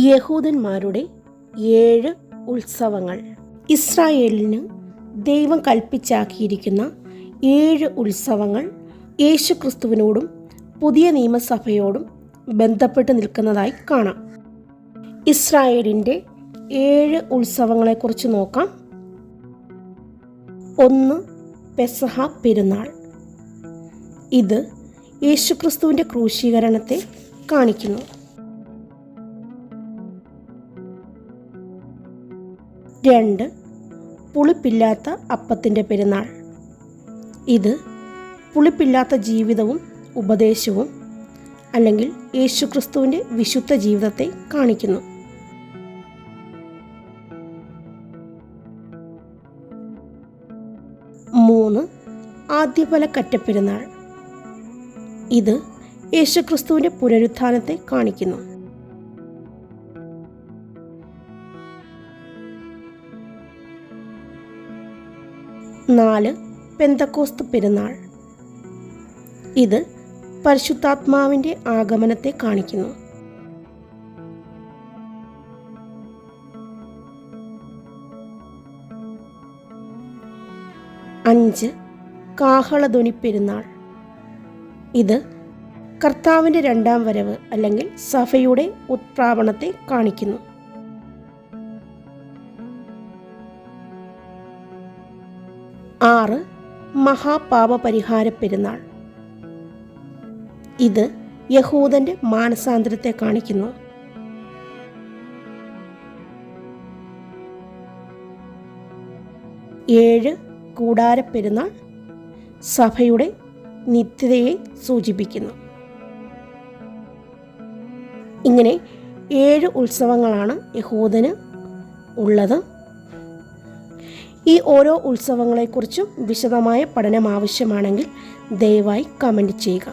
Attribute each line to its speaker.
Speaker 1: യഹൂദന്മാരുടെ 7 ഉത്സവങ്ങൾ. ഇസ്രായേലിന് ദൈവം കൽപ്പിച്ചാക്കിയിരിക്കുന്ന 7 ഉത്സവങ്ങൾ യേശുക്രിസ്തുവിനോടും പുതിയ നിയമസഭയോടും ബന്ധപ്പെട്ട് നിൽക്കുന്നതായി കാണാം. ഇസ്രായേലിൻ്റെ 7 ഉത്സവങ്ങളെക്കുറിച്ച് നോക്കാം. 1. പെസഹ പെരുന്നാൾ. ഇത് യേശുക്രിസ്തുവിൻ്റെ ക്രൂശീകരണത്തെ കാണിക്കുന്നു. 2. പുളിപ്പില്ലാത്ത അപ്പത്തിൻ്റെ പെരുന്നാൾ. ഇത് പുളിപ്പില്ലാത്ത ജീവിതവും ഉപദേശവും അല്ലെങ്കിൽ യേശുക്രിസ്തുവിൻ്റെ വിശുദ്ധ ജീവിതത്തെ കാണിക്കുന്നു. 3. ആദ്യഫലക്കറ്റപ്പെരുന്നാൾ. ഇത് യേശുക്രിസ്തുവിൻ്റെ പുനരുത്ഥാനത്തെ കാണിക്കുന്നു. 4. പെന്തക്കോസ്ത് പെരുന്നാൾ. ഇത് പരിശുദ്ധാത്മാവിൻ്റെ ആഗമനത്തെ കാണിക്കുന്നു. 5. കാഹളധ്വനി പെരുന്നാൾ. ഇത് കർത്താവിൻ്റെ 2ാം വരവ് അല്ലെങ്കിൽ സഭയുടെ ഉത്പ്രാപണത്തെ കാണിക്കുന്നു. 6. മഹാപാപപരിഹാര പെരുന്നാൾ. ഇത് യഹൂദൻ്റെ മാനസാന്തരത്തെ കാണിക്കുന്നു. 7. കൂടാര പെരുന്നാൾ. സഭയുടെ നിത്യതയെ സൂചിപ്പിക്കുന്നു. ഇങ്ങനെ 7 ഉത്സവങ്ങളാണ് യഹൂദന് ഉള്ളത്. ഈ ഓരോ ഉത്സവങ്ങളെക്കുറിച്ചും വിശദമായ പഠനം ആവശ്യമാണെങ്കിൽ ദയവായി കമൻറ്റ് ചെയ്യുക.